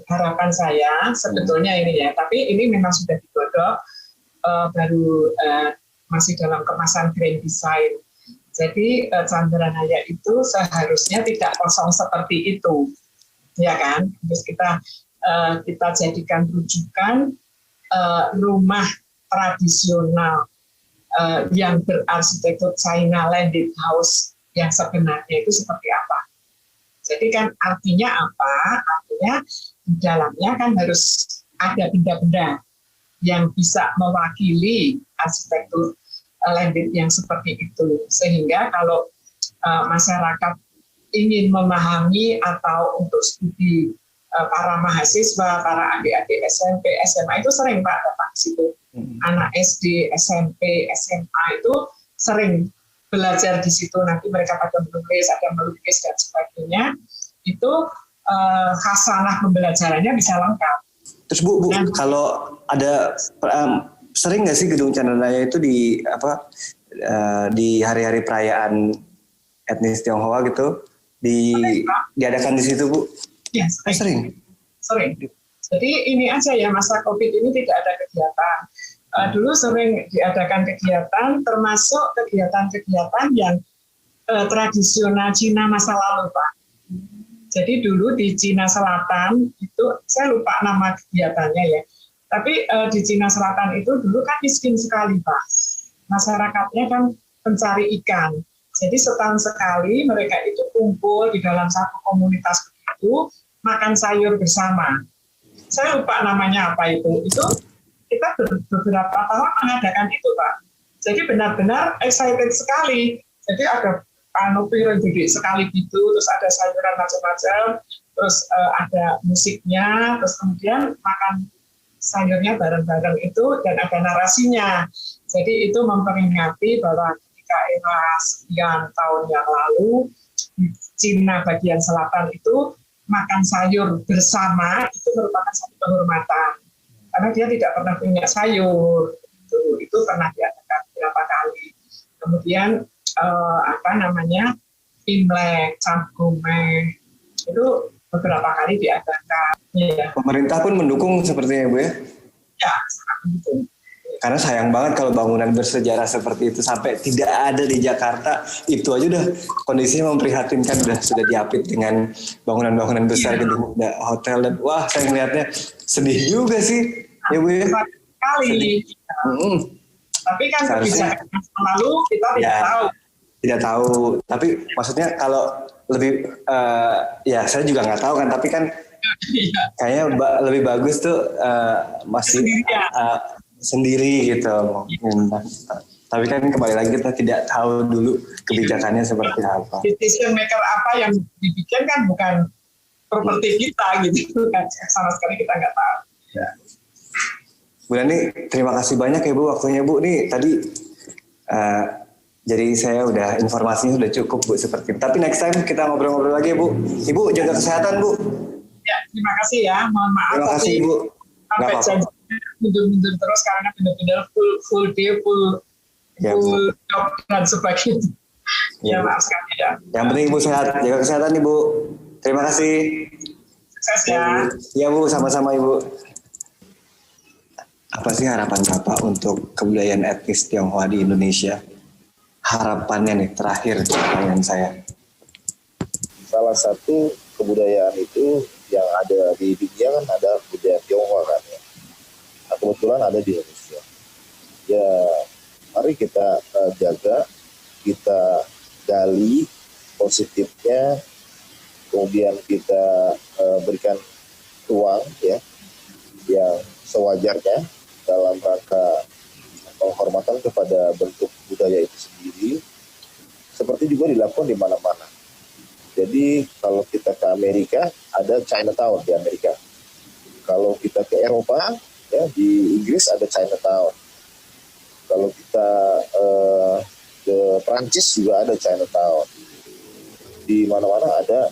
Harapan saya sebetulnya ini ya, tapi ini memang sudah digodok, baru masih dalam kemasan grand design. Jadi Chandranaya itu seharusnya tidak kosong seperti itu, ya kan? Terus kita jadikan rujukan rumah tradisional yang berarsitektur China landed house yang sebenarnya itu seperti apa. Jadi kan artinya apa? Artinya di dalamnya kan harus ada benda-benda yang bisa mewakili arsitektur landed yang seperti itu. Sehingga kalau masyarakat ingin memahami atau untuk studi para mahasiswa, para adik-adik SMP, SMA itu sering Pak datang ke situ. Anak SD, SMP, SMA itu sering belajar di situ, nanti mereka pada menulis, ada melukis dan sebagainya, itu khasanah pembelajarannya bisa lengkap. Terus Bu, kalau ada sering nggak sih Gedung Chandranaya itu di hari-hari perayaan etnis Tionghoa gitu diadakan di situ Bu? Ya, sering. Jadi ini aja ya, masa COVID ini tidak ada kegiatan. Dulu sering diadakan kegiatan, termasuk kegiatan-kegiatan yang tradisional Cina masa lalu, Pak. Jadi dulu di Cina Selatan itu, saya lupa nama kegiatannya ya, tapi di Cina Selatan itu dulu kan miskin sekali, Pak. Masyarakatnya kan pencari ikan. Jadi setahun sekali mereka itu kumpul di dalam satu komunitas begitu, makan sayur bersama. Saya lupa namanya apa itu. Itu kita beberapa tahun mengadakan itu, Pak. Jadi benar-benar excited sekali. Jadi ada piring gede sekali gitu, terus ada sayuran macam-macam, terus ada musiknya, terus kemudian makan sayurnya bareng-bareng itu, dan ada narasinya. Jadi itu memperingati bahwa ketika era sekian tahun yang lalu, di Cina bagian selatan itu, makan sayur bersama itu merupakan satu kehormatan. Karena dia tidak pernah punya sayur, itu pernah diadakan beberapa kali. Kemudian Imlek, Cap Gomeh, itu beberapa kali diadakan. Ya. Pemerintah pun mendukung sepertinya Bu ya? Ya, sangat mendukung. Karena sayang banget kalau bangunan bersejarah seperti itu sampai tidak ada di Jakarta, itu aja udah kondisinya memprihatinkan, sudah diapit dengan bangunan-bangunan besar, gedung hotel, dan wah saya ngelihatnya sedih juga sih, ya Bu ya. Sekali. Tapi kan kebijakan lalu kita tidak tahu. Tapi maksudnya kalau lebih, ya saya juga nggak tahu kan, tapi kan kayaknya lebih bagus tuh masih sendiri gitu. Tapi kan kembali lagi kita tidak tahu dulu kebijakannya seperti apa. Decision maker apa yang dibikin kan bukan properti kita gitu kan, sama sekali kita nggak tahu. Ya. Bu Nani, terima kasih banyak ya Bu waktunya Bu. Nih tadi jadi saya udah informasinya sudah cukup Bu seperti itu. Tapi next time kita ngobrol-ngobrol lagi ya Bu. Ibu jaga kesehatan Bu. Ya, terima kasih ya. Mohon maaf. Terima kasih Bu. Sampai janji mundur-mundur terus karena benar-benar full day, full job dan sebagainya. Ya, maaf sekali ya. Yang penting Ibu sehat, jaga kesehatan Ibu. Terima kasih. Sukses ya. Ya Bu, sama-sama Ibu. Apa sih harapan Bapak untuk kebudayaan etnis Tionghoa di Indonesia? Harapannya nih, terakhir pertanyaan saya. Salah satu kebudayaan itu yang ada di dunia kan ada budaya Tionghoa kan ya. Nah, kebetulan ada di Indonesia. Ya, mari kita jaga, kita gali positifnya, kemudian kita berikan ruang ya yang sewajarnya dalam rangka penghormatan kepada bentuk budaya itu sendiri, seperti juga dilakukan di mana-mana. Jadi kalau kita ke Amerika, ada Chinatown di Amerika. Kalau kita ke Eropa, ya di Inggris ada Chinatown. Kalau kita ke Prancis juga ada Chinatown. Di mana-mana ada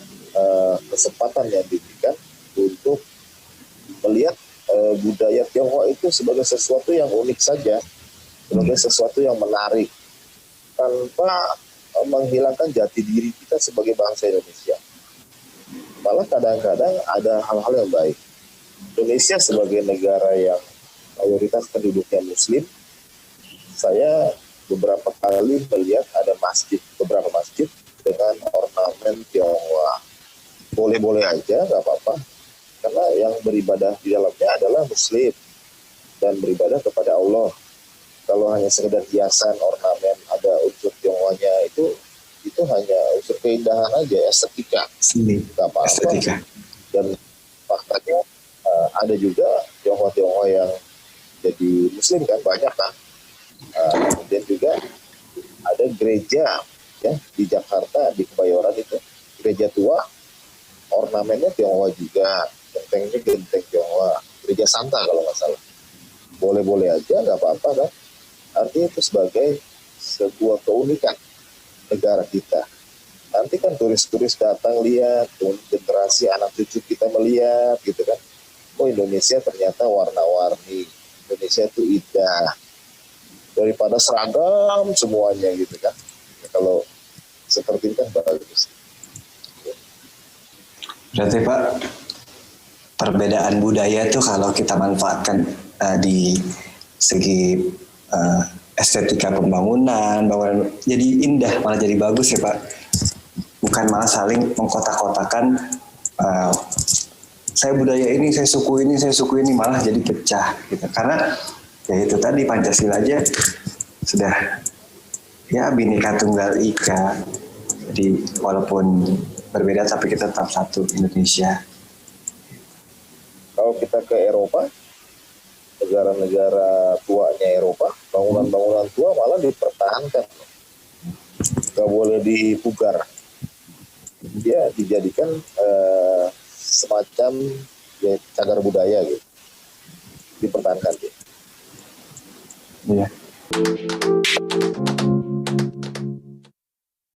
kesempatan yang diberikan untuk melihat budaya Tionghoa itu sebagai sesuatu yang unik saja, sebagai sesuatu yang menarik, tanpa menghilangkan jati diri kita sebagai bangsa Indonesia. Malah kadang-kadang ada hal-hal yang baik. Indonesia sebagai negara yang mayoritas penduduknya Muslim, saya beberapa kali melihat ada beberapa masjid dengan ornamen Tionghoa. Boleh-boleh aja, nggak apa-apa. Karena yang beribadah di dalamnya adalah Muslim dan beribadah kepada Allah. Kalau hanya sekedar hiasan, ornamen, ada unsur Tionghoanya itu hanya unsur keindahan aja, estetika. Nggak apa-apa. Estetika. Dan faktanya ada juga Tionghoa yang jadi Muslim kan, banyak kan. Kemudian juga ada gereja ya di Jakarta, di Kebayoran itu, gereja tua, ornamennya Tionghoa juga, gentengnya genteng Tionghoa, gereja Santa kalau nggak salah. Boleh-boleh aja, nggak apa-apa kan. Artinya itu sebagai sebuah keunikan negara kita. Nanti kan turis-turis datang lihat, generasi anak cucu kita melihat gitu kan. Oh, Indonesia ternyata warna-warni, Indonesia itu indah. Daripada seragam semuanya gitu kan. Ya, kalau seperti itu kan bagus. Berarti Pak, perbedaan budaya itu kalau kita manfaatkan di segi estetika bangunan jadi indah, malah jadi bagus ya Pak. Bukan malah saling mengkotak-kotakan, saya budaya ini, saya suku ini, malah jadi pecah gitu. Karena ya itu tadi, Pancasila aja sudah ya Bhinneka Tunggal Ika. Jadi walaupun berbeda tapi kita tetap satu, Indonesia. Kalau kita ke Eropa, negara-negara tuanya Eropa, bangunan-bangunan tua malah dipertahankan, nggak boleh dipugar. Dia dijadikan semacam ya, cagar budaya gitu, dipertahankan dia. Iya.